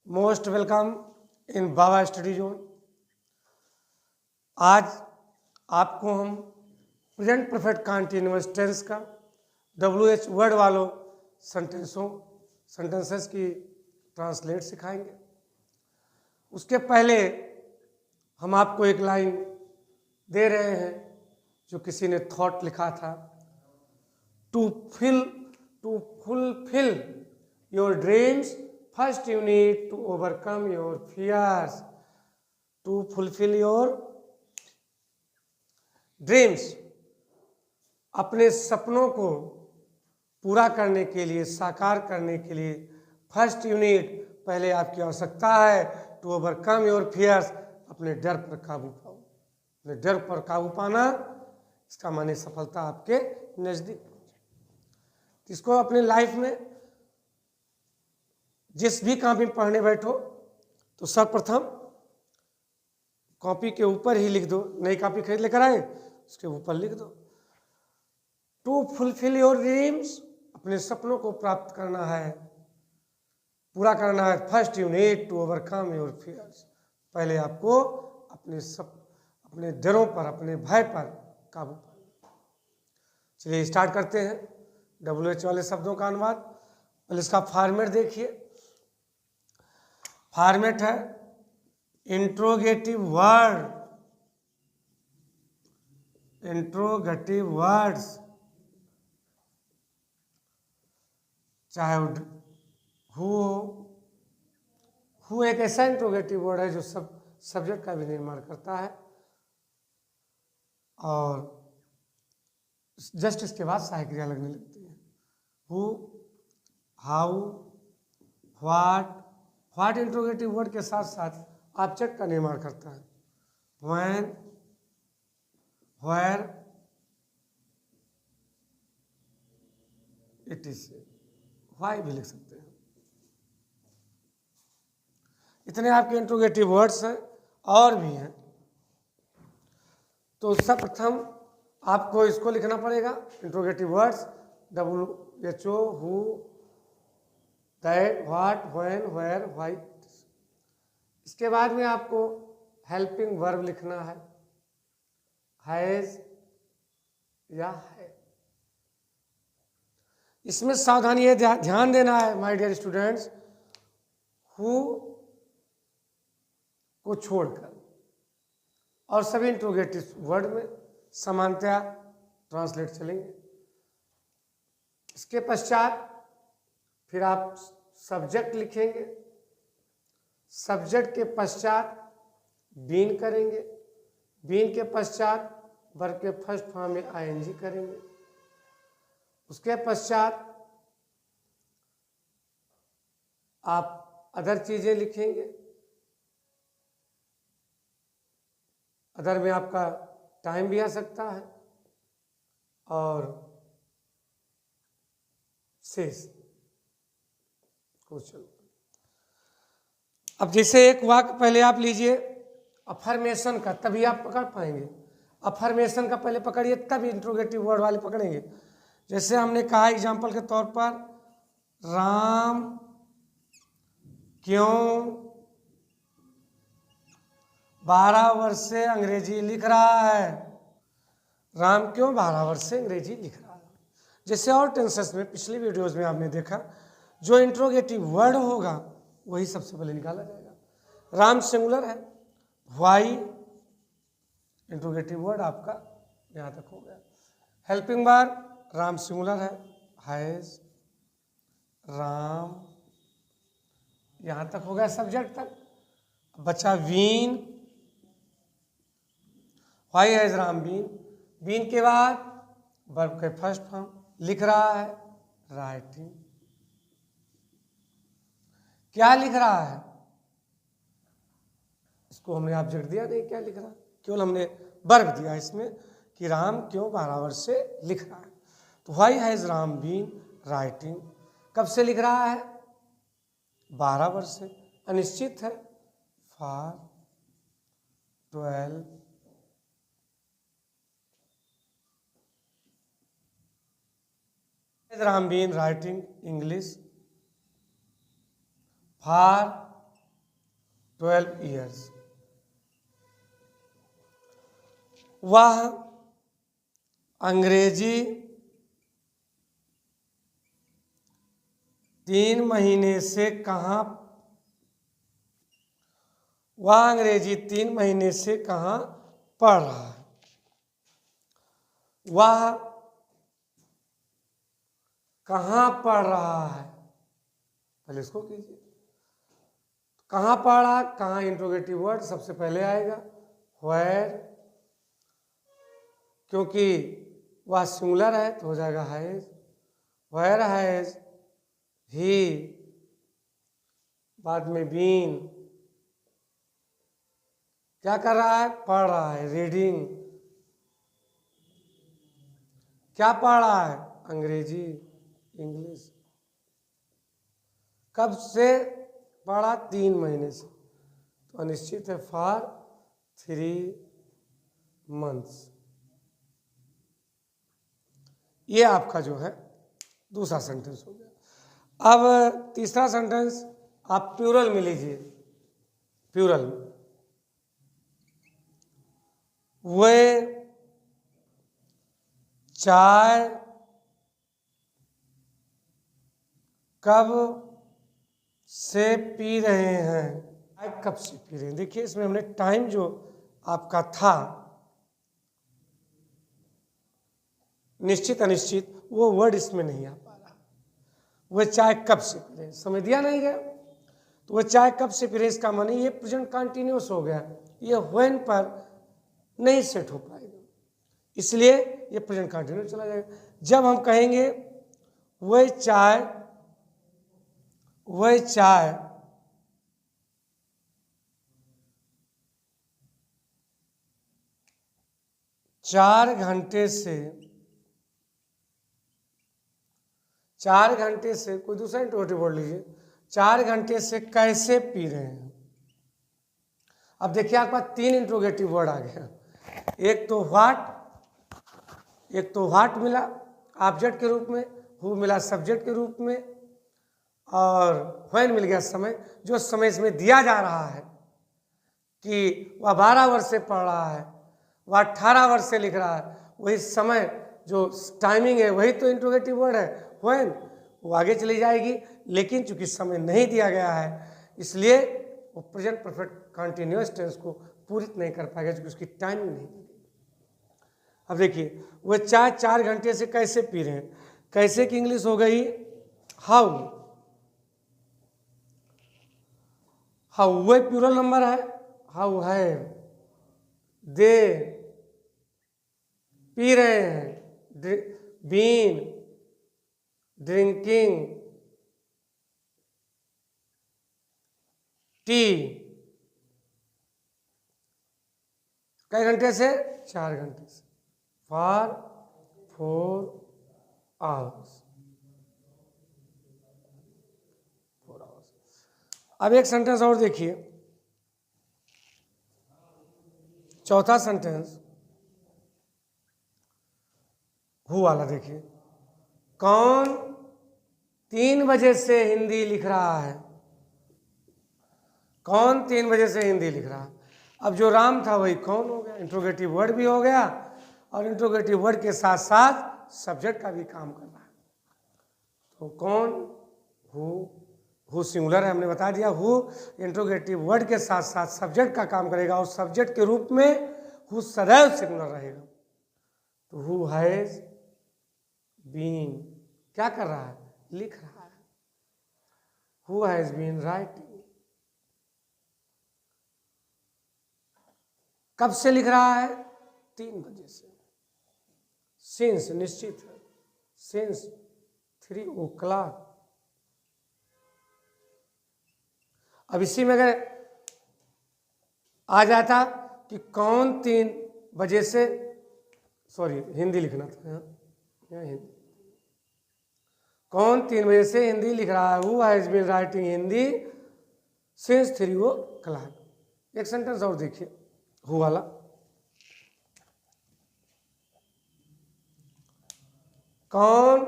Most welcome in Baba study zone. आज आपको हम प्रेजेंट परफेक्ट कंटीन्यूअस टेंस का WH वर्ड वालों सेंटेंसेस की ट्रांसलेट सिखाएंगे। उसके पहले हम आपको एक लाइन दे रहे हैं जो किसी ने थॉट लिखा था, to fulfil your dreams first you need to overcome your fears. To fulfil your dreams, अपने सपनों को पूरा करने के लिए, साकार करने के लिए फर्स्ट यू नीड, पहले आपकी आवश्यकता है टू ओवरकम योर फियर्स, अपने डर पर काबू पाओ। अपने डर पर काबू पाना, इसका माने सफलता आपके नजदीक। इसको अपने लाइफ में जिस भी कॉपी पढ़ने बैठो तो सर्वप्रथम कॉपी के ऊपर ही लिख दो। नई कॉपी खरीद लेकर आए, उसके ऊपर लिख दो टू फुलफिल योर ड्रीम्स, अपने सपनों को प्राप्त करना है, पूरा करना है। First you need to overcome your fears, पहले आपको अपने डरों पर, अपने भय पर काबू पाना। चलिए स्टार्ट करते हैं WH वाले शब्दों का अनुवाद। पहले इसका फॉर्मेट देखिए। फॉर्मेट है इंट्रोगेटिव वर्ड, इंट्रोगेटिव वर्ड्स, चाहे हु एक ऐसा इंट्रोगेटिव वर्ड है जो सब्जेक्ट का भी निर्माण करता है, और जस्ट इसके बाद सहायक क्रिया लगने लगती है। Who, how, what interrogative word के साथ साथ ऑब्जेक्ट का निर्माण करता है। When, where, it is, why भी लिख सकते हैं। इतने आपके इंट्रोगेटिव वर्ड्स हैं, और भी हैं। तो सर्वप्रथम आपको इसको लिखना पड़ेगा, interrogative words WHO, who, that, what, when, where, why. इसके बाद में आपको हेल्पिंग वर्ब लिखना है, हैज या है। इसमें सावधानी ये ध्यान देना है my dear students, who co छोड़कर और सभी इंट्रोगेटिव वर्ड में समानतया ट्रांसलेट चलेंगे। इसके पश्चात फिर आप सब्जेक्ट लिखेंगे, सब्जेक्ट के पश्चात बीन करेंगे, बीन के पश्चात वर्ब के फर्स्ट फॉर्म में ING करेंगे। उसके पश्चात आप अदर चीजें लिखेंगे। अदर में आपका टाइम भी आ सकता है, और शेष क्वेश्चन। अब जैसे एक वाक्य पहले आप लीजिए अफर्मेशन का, तभी आप पकड़ पाएंगे। अफर्मेशन का पहले पकड़िए, तब इंट्रोगेटिव वर्ड वाले पकड़ेंगे। जैसे हमने कहा एग्जाम्पल के तौर पर, राम क्यों 12 वर्ष से अंग्रेजी लिख रहा है। राम क्यों 12 वर्ष से अंग्रेजी लिख रहा है। जैसे और टेंसेस में पिछली वीडियोस में आपने देखा, जो इंट्रोगेटिव वर्ड होगा वही सबसे पहले निकाला जाएगा। राम सिंगुलर है, व्हाई इंट्रोगेटिव वर्ड आपका यहाँ तक हो गया। हेल्पिंग वर्ब राम सिंगुलर है, हैज, राम, यहाँ तक हो गया सब्जेक्ट तक। बचा been, why has Ram been. Been के बाद वर्ब के फर्स्ट फॉर्म, लिख रहा है, राइटिंग। क्या लिख रहा है, इसको हमने ऑब्जेक्ट दिया नहीं, क्या लिख रहा है, केवल हमने वर्ब दिया इसमें कि राम क्यों 12 वर्ष से लिख रहा है। तो why has Ram been writing, कब से लिख रहा है, 12 वर्ष से, अनिश्चित है, for 12 Ram been writing English for 12 years. वह अंग्रेजी 3 महीने से कहाँ वह अंग्रेजी 3 महीने से कहाँ पढ़ रहा है। वह कहाँ पढ़ रहा है, पहले इसको कीजिए। कहाँ पढ़ा, कहाँ इंट्रोगेटिव वर्ड सबसे पहले आएगा। व्हेयर, क्योंकि वह सिंगुलर है तो हो जाएगा हैज। व्हेयर हैज ही, बाद में बीन, क्या कर रहा है, पढ़ रहा है, रीडिंग। क्या पढ़ रहा है, अंग्रेजी, इंग्लिश। कब से पढ़ा, 3 महीने से, तो अनिश्चित है, फॉर 3 मंथ्स। ये आपका जो है दूसरा सेंटेंस हो गया। अब तीसरा सेंटेंस आप प्लूरल में लीजिए। प्लूरल में वे चाय कब से पी रहे हैं। चाय कब से पी रहे हैं, देखिए इसमें हमने टाइम जो आपका था निश्चित अनिश्चित, वो वर्ड इसमें नहीं आ पा रहा। वह चाय कब से पी रहे हैं, समय दिया नहीं गया, तो वह चाय कब से पी रहे हैं इसका माने ये प्रेजेंट कंटिन्यूस हो गया, ये व्हेन पर नहीं सेट हो पाएगा, इसलिए ये प्रेजेंट कंटिन्यूस चला जाएगा। जब हम कहेंगे वह चाय 4 घंटे से कोई दूसरा इंट्रोगेटिव वर्ड लीजिए, 4 घंटे से कैसे पी रहे हैं। अब देखिए आपके पास 3 इंट्रोगेटिव वर्ड आ गया। एक तो व्हाट मिला ऑब्जेक्ट के रूप में, हु मिला सब्जेक्ट के रूप में, और व्हेन मिल गया समय। जो समय इसमें दिया जा रहा है कि वह 12 वर्ष से पढ़ रहा है, वह 18 वर्ष से लिख रहा है, वही समय जो टाइमिंग है वही तो इंट्रोगेटिव वर्ड है व्हेन, वो आगे चली जाएगी। लेकिन चूंकि समय नहीं दिया गया है इसलिए वो प्रेजेंट परफेक्ट कंटिन्यूअस टेंस को पूरित नहीं कर पाएगा, क्योंकि उसकी टाइमिंग नहीं दी गई। अब देखिए वह चाय 4 घंटे से कैसे पी रहे हैं, कैसे की इंग्लिश हो गई हाउ। वह प्लूरल नंबर है, हाउ है, दे पी रहे हैं, बीन ड्रिंकिंग टी। कई घंटे से, 4 घंटे से, फॉर 4 आवर्स। अब एक सेंटेंस और देखिए, चौथा सेंटेंस हु वाला देखिए। कौन 3 बजे से हिंदी लिख रहा है, कौन 3 बजे से हिंदी लिख रहा है। अब जो राम था वही कौन हो गया, इंट्रोगेटिव वर्ड भी हो गया और इंट्रोगेटिव वर्ड के साथ साथ सब्जेक्ट का भी काम कर रहा है। तो कौन, हु सिंगुलर है हमने बता दिया, हु इंट्रोगेटिव वर्ड के साथ साथ सब्जेक्ट का काम करेगा और सब्जेक्ट के रूप में हु सदैव सिंगुलर रहेगा। तो हु हैज बीन क्या कर रहा है, लिख रहा है। हु हैज बीन राइटिंग, कब से लिख रहा है, 3 बजे से। सिंस निश्चित है, सिंस 3 o'clock। अब इसी में अगर आ जाता कि कौन 3 बजे से, सॉरी हिंदी लिखना था यहाँ हिंदी, कौन 3 बजे से हिंदी लिख रहा है, who has been writing Hindi since 3 o'clock। एक सेंटेंस और देखिए हु वाला। कौन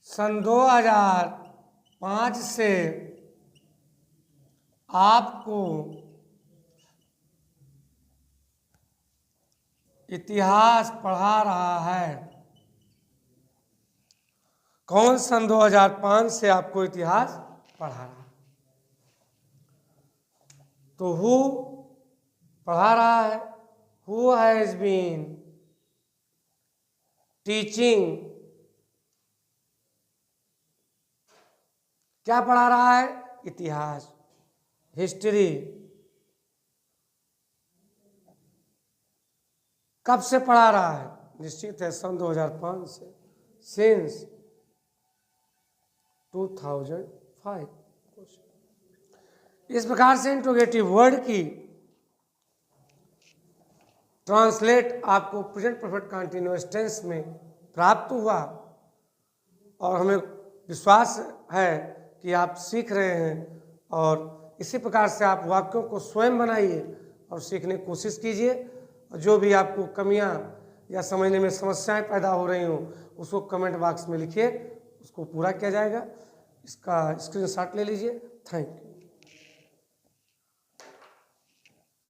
सन 2000 5 से आपको इतिहास पढ़ा रहा है। कौन सन 2005 से आपको इतिहास पढ़ा रहा है? तो हु पढ़ा रहा है, हु हैज बीन टीचिंग, क्या पढ़ा रहा है? इतिहास, हिस्ट्री। कब से पढ़ा रहा है? निश्चित है सन 2005 से, सिंस 2005। इस प्रकार से इंट्रोगेटिव वर्ड की ट्रांसलेट आपको प्रेजेंट परफेक्ट कंटीन्यूअस टेंस में प्राप्त हुआ और हमें विश्वास है कि आप सीख रहे हैं और इसी प्रकार से आप वाक्यों को स्वयं बनाइए और सीखने की कोशिश कीजिए। जो भी आपको कमियां या समझने में समस्याएं पैदा हो रही हों उसको कमेंट बॉक्स में लिखिए, उसको पूरा किया जाएगा। इसका स्क्रीनशॉट ले लीजिए। Thank you.